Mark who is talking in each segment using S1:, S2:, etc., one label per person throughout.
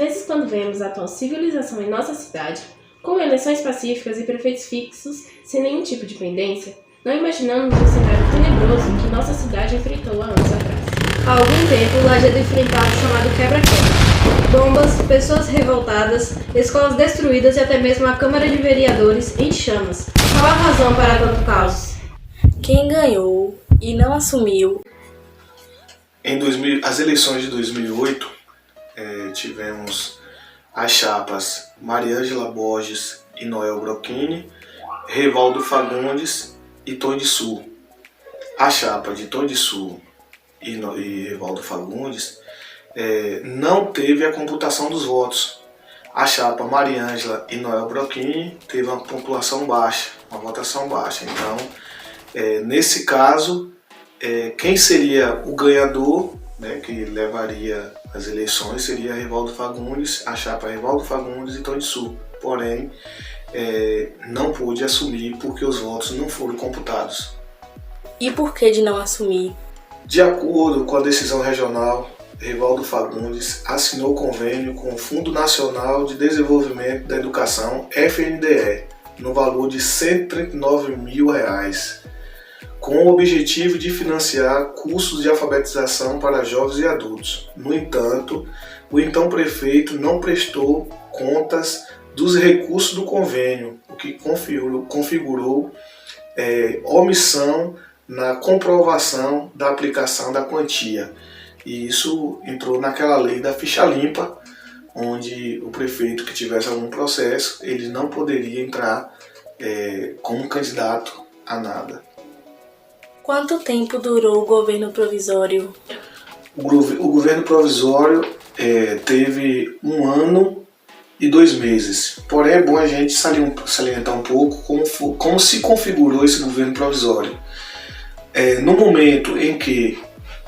S1: vezes, quando vemos a atual civilização em nossa cidade, com eleições pacíficas e prefeitos fixos, sem nenhum tipo de pendência, não imaginamos o cenário tenebroso que nossa cidade enfrentou há anos atrás.
S2: Há algum tempo, Lajeado enfrentava o chamado quebra-quebra. Bombas, pessoas revoltadas, escolas destruídas e até mesmo a Câmara de Vereadores em chamas. Qual a razão para tanto caos?
S3: Quem ganhou e não assumiu?
S4: As eleições de 2008, tivemos as chapas Mariângela Borges e Noel Brocchini, Revaldo Fagundes e Tom de Sul. A chapa de Tom de Sul e Revaldo Fagundes não teve a computação dos votos. A chapa Mariângela e Noel Brocchini teve uma pontuação baixa, uma votação baixa. Então, nesse caso, quem seria o ganhador, que levaria as eleições, seria Revaldo Fagundes, a chapa Revaldo Fagundes e Tom de Sul. Porém, não pôde assumir porque os votos não foram computados.
S3: E por que de não assumir?
S4: De acordo com a decisão regional, Revaldo Fagundes assinou convênio com o Fundo Nacional de Desenvolvimento da Educação, FNDE, no valor de R$ 139 mil, com o objetivo de financiar cursos de alfabetização para jovens e adultos. No entanto, o então prefeito não prestou contas dos recursos do convênio, o que configurou omissão na comprovação da aplicação da quantia. E isso entrou naquela lei da ficha limpa, onde o prefeito que tivesse algum processo, ele não poderia entrar como candidato a nada.
S3: Quanto tempo durou o governo provisório?
S4: O governo provisório teve 1 ano e 2 meses. Porém, é bom a gente salientar um pouco como se configurou esse governo provisório. No momento em que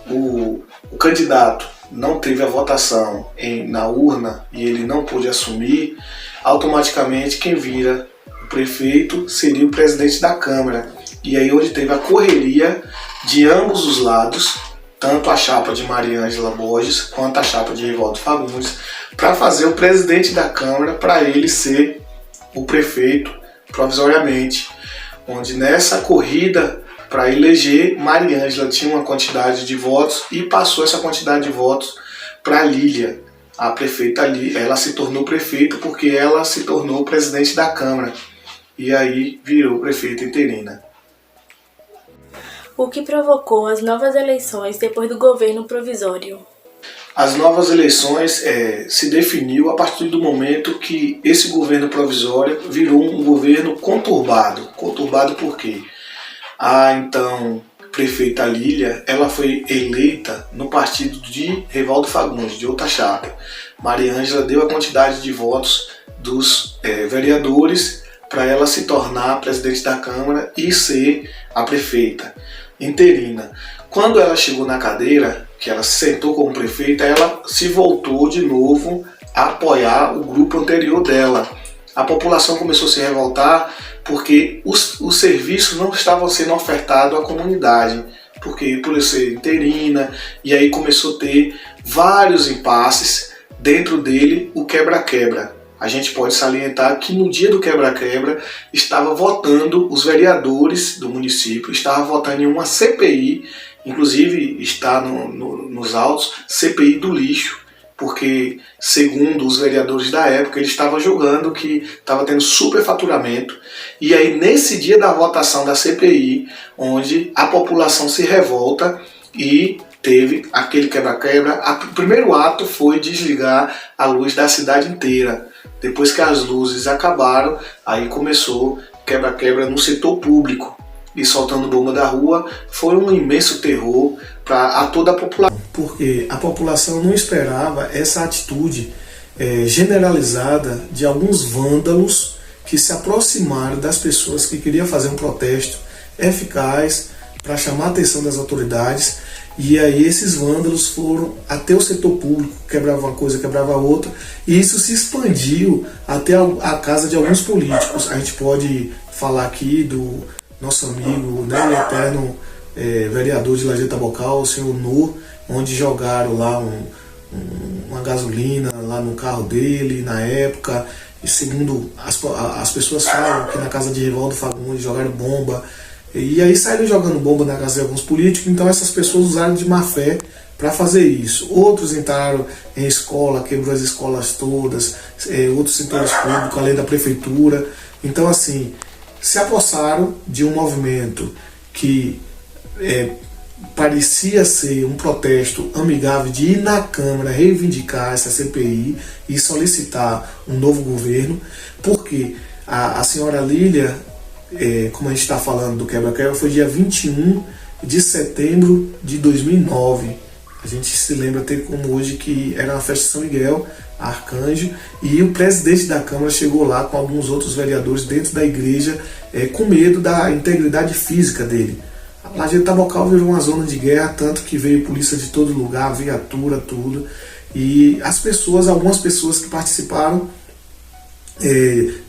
S4: o candidato não teve a votação na urna e ele não pôde assumir, automaticamente quem vira o prefeito seria o presidente da Câmara. E aí onde teve a correria de ambos os lados, tanto a chapa de Mariângela Borges quanto a chapa de Revaldo Fagundes, para fazer o presidente da Câmara, para ele ser o prefeito provisoriamente. Onde nessa corrida para eleger, Mariângela tinha uma quantidade de votos e passou essa quantidade de votos para Lília. A prefeita Lília, ela se tornou prefeita porque ela se tornou presidente da Câmara. E aí virou prefeita interina.
S3: O que provocou as novas eleições depois do governo provisório?
S4: As novas eleições se definiu a partir do momento que esse governo provisório virou um governo conturbado. Conturbado por quê? A então prefeita Lília, ela foi eleita no partido de Revaldo Fagundes, de outra chapa. Mariângela deu a quantidade de votos dos vereadores para ela se tornar presidente da Câmara e ser a prefeita interina. Quando ela chegou na cadeira, que ela se sentou como prefeita, ela se voltou de novo a apoiar o grupo anterior dela. A população começou a se revoltar porque os serviços não estavam sendo ofertados à comunidade, porque por ser interina, e aí começou a ter vários impasses, dentro dele o quebra-quebra. A gente pode salientar que no dia do quebra-quebra estava votando, os vereadores do município estavam votando em uma CPI, inclusive está nos autos, CPI do lixo, porque segundo os vereadores da época, eles estavam julgando que estava tendo superfaturamento. E aí nesse dia da votação da CPI, onde a população se revolta e teve aquele quebra-quebra, o primeiro ato foi desligar a luz da cidade inteira. Depois que as luzes acabaram, aí começou quebra-quebra no setor público. E soltando bomba da rua, foi um imenso terror para toda a população. Porque a população não esperava essa atitude generalizada de alguns vândalos que se aproximaram das pessoas que queriam fazer um protesto eficaz para chamar a atenção das autoridades. E aí esses vândalos foram até o setor público, quebrava uma coisa, quebrava outra, e isso se expandiu até a casa de alguns políticos. A gente pode falar aqui do nosso amigo, o eterno vereador de Lajeado Tabocal, o senhor Nur, onde jogaram lá uma gasolina lá no carro dele na época. E segundo as pessoas falam que na casa de Rivaldo Fagundes jogaram bomba. E aí saíram jogando bomba na casa de alguns políticos. Então essas pessoas usaram de má fé para fazer isso. Outros entraram em escola, quebrou as escolas todas, outros setores públicos, além da prefeitura. Então assim, se apossaram de um movimento que parecia ser um protesto amigável de ir na Câmara reivindicar essa CPI e solicitar um novo governo, porque a senhora Lília, como a gente está falando do quebra-quebra, foi dia 21 de setembro de 2009. A gente se lembra até como hoje que era uma festa de São Miguel, Arcanjo, e o presidente da Câmara chegou lá com alguns outros vereadores dentro da igreja com medo da integridade física dele. A Lajedo Tabocal virou uma zona de guerra, tanto que veio polícia de todo lugar, viatura, tudo. E algumas pessoas que participaram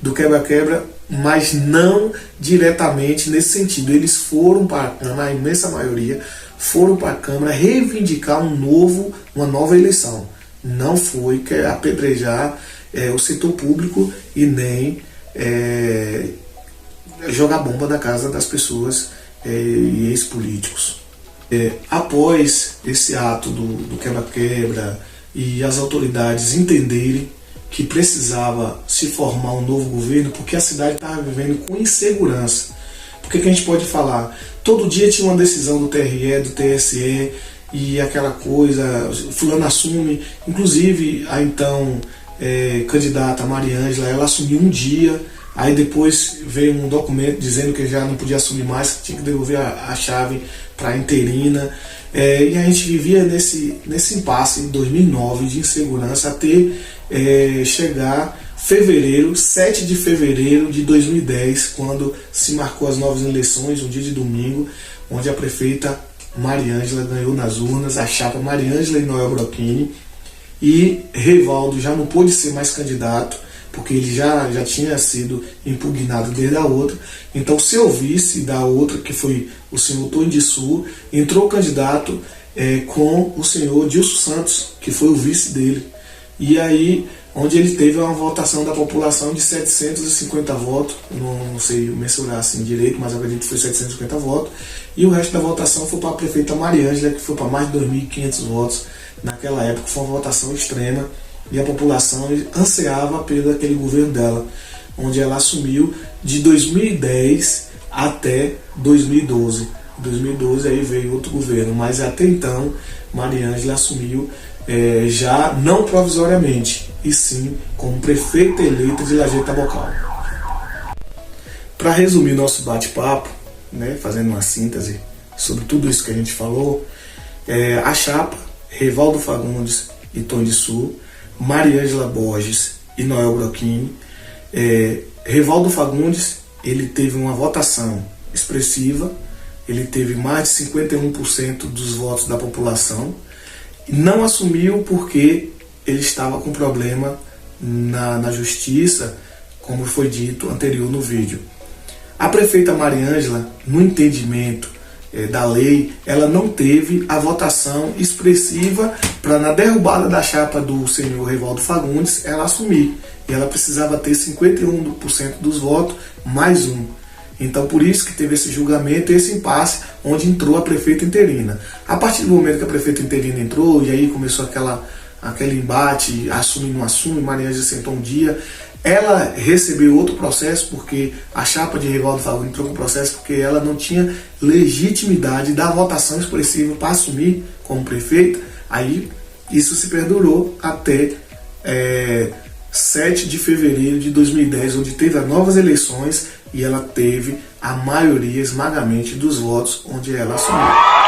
S4: do quebra-quebra, mas não diretamente nesse sentido. Eles foram para a Câmara, a imensa maioria, foram para a Câmara reivindicar uma nova eleição. Não foi apedrejar o setor público e nem jogar bomba na casa das pessoas e ex-políticos. Após esse ato do quebra-quebra e as autoridades entenderem que precisava se formar um novo governo, porque a cidade estava vivendo com insegurança. Porque que a gente pode falar? Todo dia tinha uma decisão do TRE, do TSE, e aquela coisa, fulano assume, inclusive a então candidata Mariângela, ela assumiu um dia. Aí depois veio um documento dizendo que já não podia assumir mais, que tinha que devolver a chave para a interina. E a gente vivia nesse impasse em 2009 de insegurança até chegar 7 de fevereiro de 2010, quando se marcou as novas eleições, um dia de domingo, onde a prefeita Mariângela ganhou nas urnas, a chapa Mariângela e Noel Brocchini, e Rivaldo já não pôde ser mais candidato, porque ele já tinha sido impugnado desde a outra. Então seu vice da outra, que foi o senhor Tony de Sul, entrou candidato com o senhor Dilson Santos, que foi o vice dele. E aí, onde ele teve uma votação da população de 750 votos, não sei mensurar assim direito, mas eu acredito que foi 750 votos, e o resto da votação foi para a prefeita Mariângela, que foi para mais de 2.500 votos. Naquela época foi uma votação extrema, e a população ansiava pelo aquele governo dela, onde ela assumiu de 2010 até 2012. Em 2012 aí veio outro governo, mas até então Mariângela assumiu já não provisoriamente, e sim como prefeita eleita de Lajedo Tabocal. Para resumir nosso bate-papo, fazendo uma síntese sobre tudo isso que a gente falou, a chapa Rivaldo Fagundes e Tony de Sul, Mariângela Borges e Noel Brocchini. Rivaldo Fagundes, ele teve uma votação expressiva, ele teve mais de 51% dos votos da população, não assumiu porque ele estava com problema na justiça, como foi dito anterior no vídeo. A prefeita Mariângela, no entendimento da lei, ela não teve a votação expressiva para, na derrubada da chapa do senhor Rivaldo Fagundes, ela assumir. E ela precisava ter 51% dos votos mais um. Então por isso que teve esse julgamento e esse impasse, onde entrou a prefeita interina. A partir do momento que a prefeita interina entrou, e aí começou aquele embate, assume ou não assume, Mariângela sentou um dia, ela recebeu outro processo, porque a chapa de Rivaldo Fagundes entrou com processo porque ela não tinha legitimidade da votação expressiva para assumir como prefeita. Aí isso se perdurou até 7 de fevereiro de 2010, onde teve as novas eleições e ela teve a maioria esmagamente dos votos, onde ela assumiu.